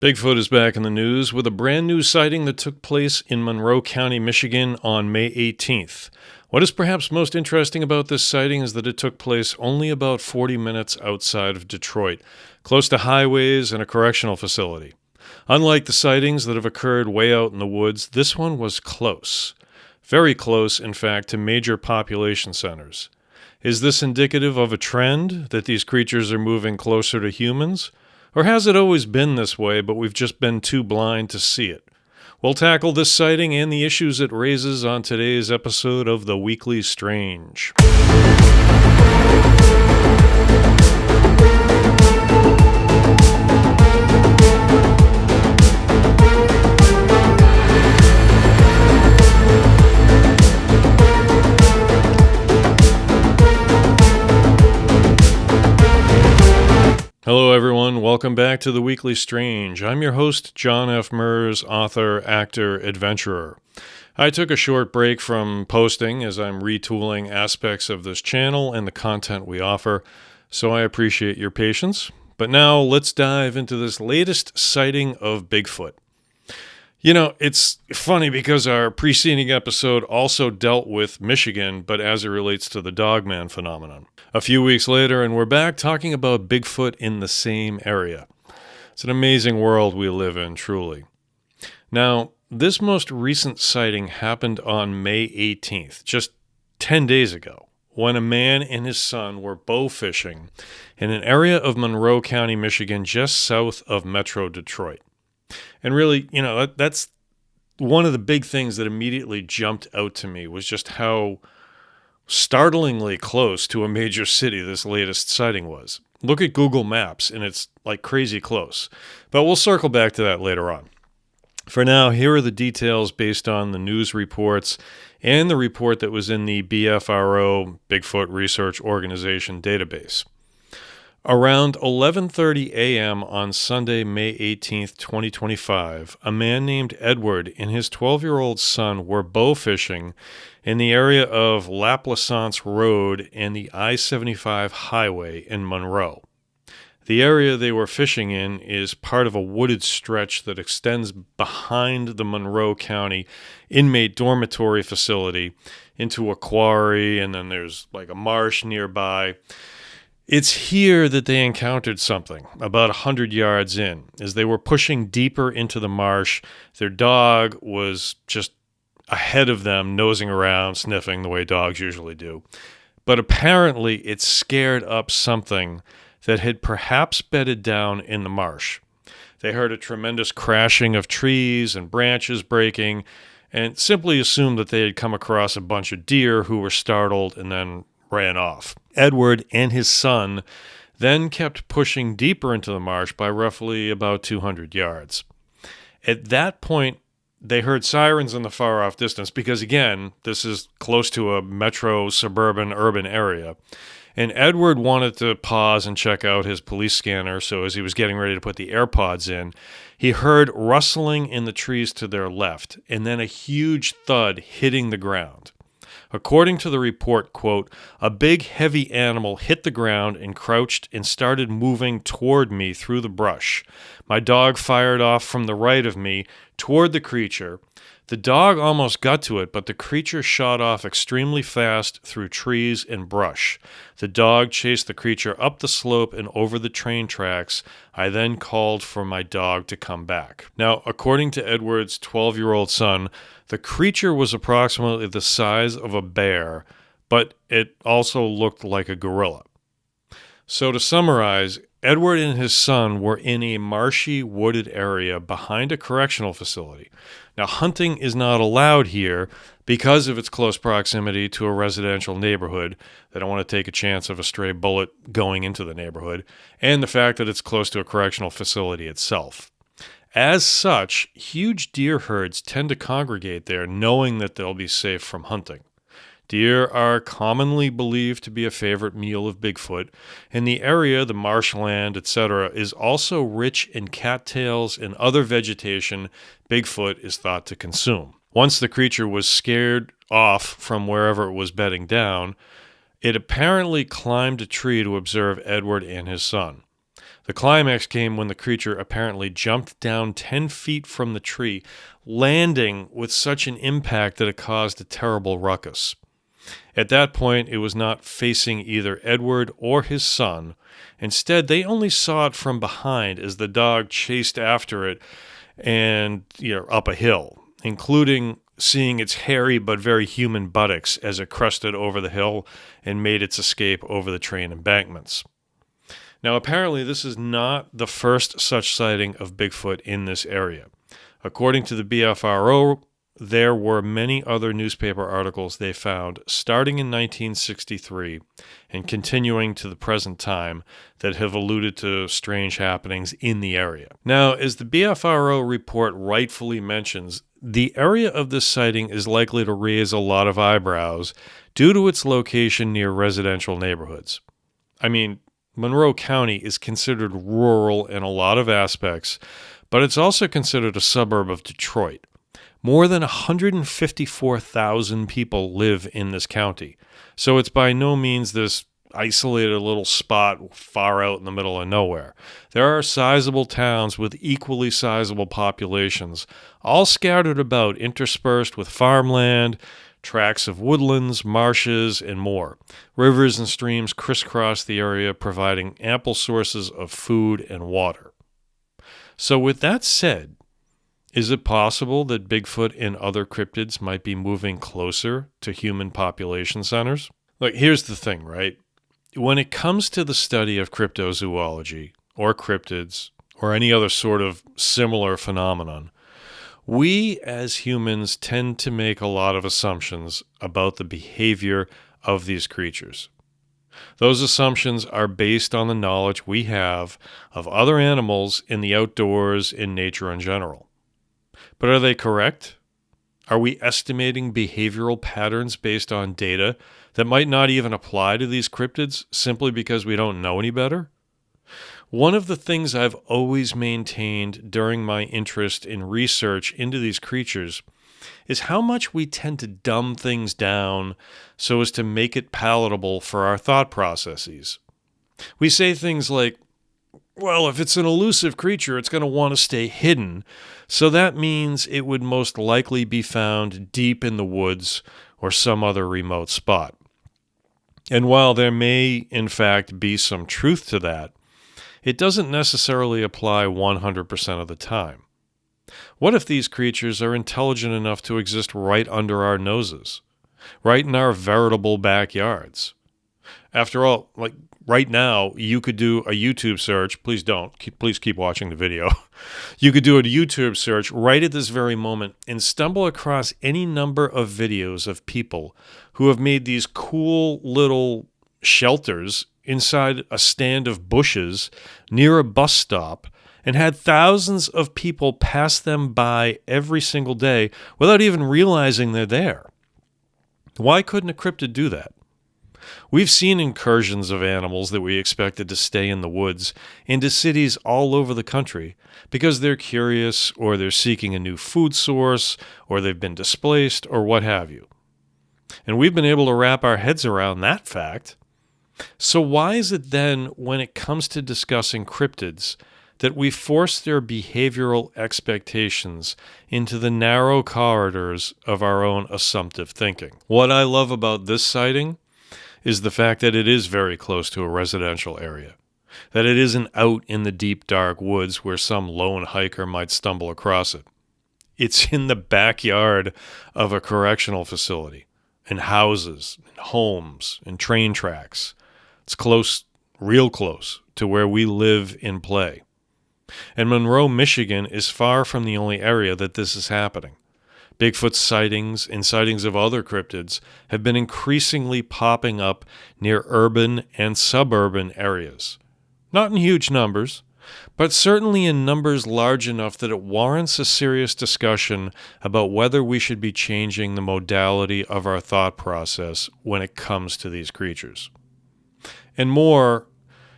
Bigfoot is back in the news with a brand new sighting that took place in Monroe County, Michigan on May 18th. What is perhaps most interesting about this sighting is that it took place only about 40 minutes outside of Detroit, close to highways and a correctional facility. Unlike the sightings that have occurred way out in the woods, this one was close. Very close, in fact, to major population centers. Is this indicative of a trend, that these creatures are moving closer to humans? Or has it always been this way, but we've just been too blind to see it? We'll tackle this sighting and the issues it raises on today's episode of The Weekly Strange. Hello, everyone. Welcome back to The Weekly Strange. I'm your host, John F. Mers, author, actor, adventurer. I took a short break from posting as I'm retooling aspects of this channel and the content we offer, so I appreciate your patience. But now let's dive into this latest sighting of Bigfoot. You know, it's funny because our preceding episode also dealt with Michigan, but as it relates to the dogman phenomenon. A few weeks later, and we're back talking about Bigfoot in the same area. It's an amazing world we live in, truly. Now, this most recent sighting happened on May 18th, just 10 days ago, when a man and his son were bow fishing in an area of Monroe County, Michigan, just south of Metro Detroit. And really, you know, that's one of the big things that immediately jumped out to me was just how startlingly close to a major city this latest sighting was. Look at Google Maps, and it's like crazy close. But we'll circle back to that later on. For now, here are the details based on the news reports and the report that was in the BFRO, Bigfoot Research Organization database. Around 11:30 a.m. on Sunday, May 18th, 2025, a man named Edward and his 12-year-old son were bow fishing in the area of Laplaisance Road and the I-75 highway in Monroe. The area they were fishing in is part of a wooded stretch that extends behind the Monroe County inmate dormitory facility into a quarry, and then there's like a marsh nearby. It's here that they encountered something about 100 yards in. As they were pushing deeper into the marsh, their dog was just ahead of them, nosing around, sniffing the way dogs usually do. But apparently it scared up something that had perhaps bedded down in the marsh. They heard a tremendous crashing of trees and branches breaking, and simply assumed that they had come across a bunch of deer who were startled and then ran off. Edward and his son then kept pushing deeper into the marsh by roughly about 200 yards. At that point, they heard sirens in the far-off distance because, again, this is close to a metro, suburban, urban area. And Edward wanted to pause and check out his police scanner, so as he was getting ready to put the AirPods in, he heard rustling in the trees to their left, and then a huge thud hitting the ground. According to the report, quote, "A big heavy animal hit the ground and crouched and started moving toward me through the brush. My dog fired off from the right of me toward the creature. The dog almost got to it, but the creature shot off extremely fast through trees and brush. The dog chased the creature up the slope and over the train tracks. I then called for my dog to come back." Now, according to Edward's 12-year-old son, the creature was approximately the size of a bear, but it also looked like a gorilla. So to summarize, Edward and his son were in a marshy, wooded area behind a correctional facility. Now, hunting is not allowed here because of its close proximity to a residential neighborhood. They don't want to take a chance of a stray bullet going into the neighborhood, and the fact that it's close to a correctional facility itself. As such, huge deer herds tend to congregate there knowing that they'll be safe from hunting. Deer are commonly believed to be a favorite meal of Bigfoot, and the area, the marshland, etc., is also rich in cattails and other vegetation Bigfoot is thought to consume. Once the creature was scared off from wherever it was bedding down, it apparently climbed a tree to observe Edward and his son. The climax came when the creature apparently jumped down 10 feet from the tree, landing with such an impact that it caused a terrible ruckus. At that point, it was not facing either Edward or his son. Instead, they only saw it from behind as the dog chased after it and up a hill, including seeing its hairy but very human buttocks as it crested over the hill and made its escape over the train embankments. Now, apparently, this is not the first such sighting of Bigfoot in this area. According to the BFRO, there were many other newspaper articles they found starting in 1963 and continuing to the present time that have alluded to strange happenings in the area. Now, as the BFRO report rightfully mentions, the area of this sighting is likely to raise a lot of eyebrows due to its location near residential neighborhoods. I mean, Monroe County is considered rural in a lot of aspects, but it's also considered a suburb of Detroit. More than 154,000 people live in this county, so it's by no means this isolated little spot far out in the middle of nowhere. There are sizable towns with equally sizable populations, all scattered about, interspersed with farmland, tracts of woodlands, marshes, and more. Rivers and streams crisscross the area, providing ample sources of food and water. So with that said, is it possible that Bigfoot and other cryptids might be moving closer to human population centers? Look, here's the thing, right? When it comes to the study of cryptozoology, or cryptids, or any other sort of similar phenomenon, we as humans tend to make a lot of assumptions about the behavior of these creatures. Those assumptions are based on the knowledge we have of other animals in the outdoors, in nature in general. But are they correct? Are we estimating behavioral patterns based on data that might not even apply to these cryptids simply because we don't know any better? One of the things I've always maintained during my interest in research into these creatures is how much we tend to dumb things down so as to make it palatable for our thought processes. We say things like, well, if it's an elusive creature, it's going to want to stay hidden, so that means it would most likely be found deep in the woods or some other remote spot. And while there may, in fact, be some truth to that, it doesn't necessarily apply 100% of the time. What if these creatures are intelligent enough to exist right under our noses, right in our veritable backyards? After all, like right now, you could do a YouTube search. Please don't. Please keep watching the video. You could do a YouTube search right at this very moment and stumble across any number of videos of people who have made these cool little shelters inside a stand of bushes near a bus stop and had thousands of people pass them by every single day without even realizing they're there. Why couldn't a cryptid do that? We've seen incursions of animals that we expected to stay in the woods into cities all over the country because they're curious or they're seeking a new food source or they've been displaced or what have you. And we've been able to wrap our heads around that fact. So why is it then, when it comes to discussing cryptids, that we force their behavioral expectations into the narrow corridors of our own assumptive thinking? What I love about this sighting is the fact that it is very close to a residential area, that it isn't out in the deep, dark woods where some lone hiker might stumble across it. It's in the backyard of a correctional facility, in houses, in homes, in train tracks. It's close, real close, to where we live and play. And Monroe, Michigan is far from the only area that this is happening. Bigfoot sightings and sightings of other cryptids have been increasingly popping up near urban and suburban areas. Not in huge numbers, but certainly in numbers large enough that it warrants a serious discussion about whether we should be changing the modality of our thought process when it comes to these creatures. And more,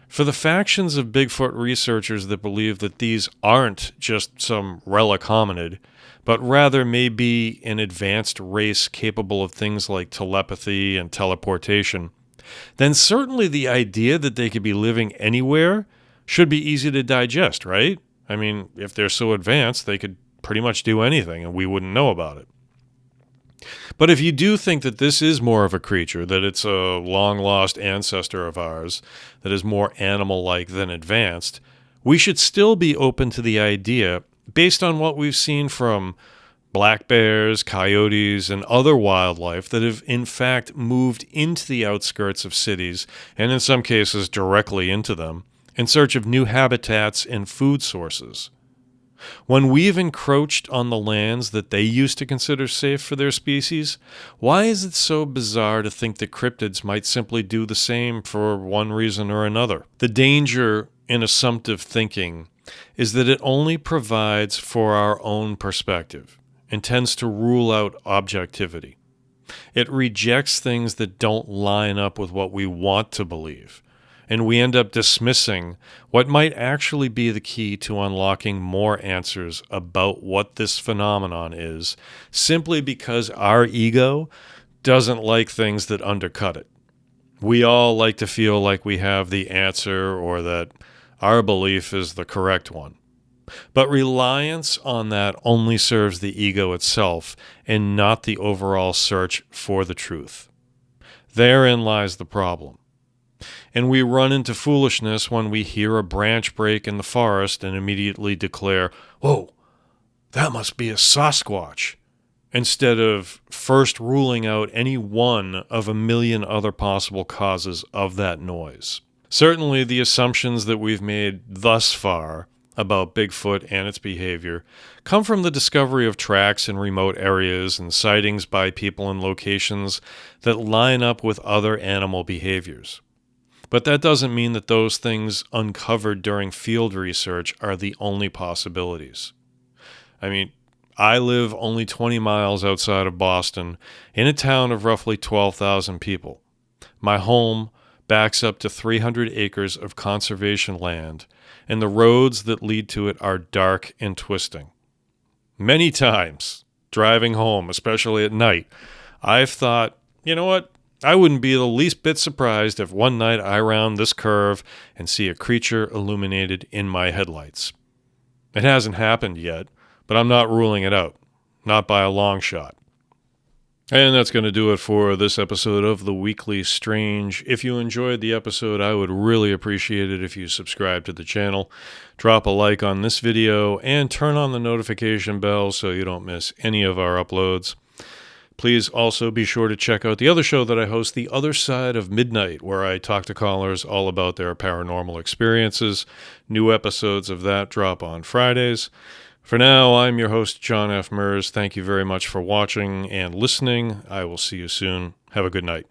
for the factions of Bigfoot researchers that believe that these aren't just some relic hominid, but rather may be an advanced race capable of things like telepathy and teleportation, then certainly the idea that they could be living anywhere should be easy to digest, right? I mean, if they're so advanced, they could pretty much do anything and we wouldn't know about it. But if you do think that this is more of a creature, that it's a long-lost ancestor of ours, that is more animal-like than advanced, we should still be open to the idea, based on what we've seen from black bears, coyotes, and other wildlife that have in fact moved into the outskirts of cities, and in some cases directly into them, in search of new habitats and food sources. When we've encroached on the lands that they used to consider safe for their species, why is it so bizarre to think that cryptids might simply do the same for one reason or another? The danger in assumptive thinking is that it only provides for our own perspective and tends to rule out objectivity. It rejects things that don't line up with what we want to believe, and we end up dismissing what might actually be the key to unlocking more answers about what this phenomenon is, simply because our ego doesn't like things that undercut it. We all like to feel like we have the answer or that our belief is the correct one. But reliance on that only serves the ego itself and not the overall search for the truth. Therein lies the problem. And we run into foolishness when we hear a branch break in the forest and immediately declare, "Whoa, that must be a sasquatch," instead of first ruling out any one of a million other possible causes of that noise. Certainly, the assumptions that we've made thus far about Bigfoot and its behavior come from the discovery of tracks in remote areas and sightings by people in locations that line up with other animal behaviors. But that doesn't mean that those things uncovered during field research are the only possibilities. I mean, I live only 20 miles outside of Boston in a town of roughly 12,000 people. My home backs up to 300 acres of conservation land, and the roads that lead to it are dark and twisting. Many times, driving home, especially at night, I've thought, you know what? I wouldn't be the least bit surprised if one night I round this curve and see a creature illuminated in my headlights. It hasn't happened yet, but I'm not ruling it out. Not by a long shot. And that's going to do it for this episode of The Weekly Strange. If you enjoyed the episode, I would really appreciate it if you subscribe to the channel, drop a like on this video, and turn on the notification bell so you don't miss any of our uploads. Please also be sure to check out the other show that I host, The Other Side of Midnight, where I talk to callers all about their paranormal experiences. New episodes of that drop on Fridays. For now, I'm your host, John F. Mers. Thank you very much for watching and listening. I will see you soon. Have a good night.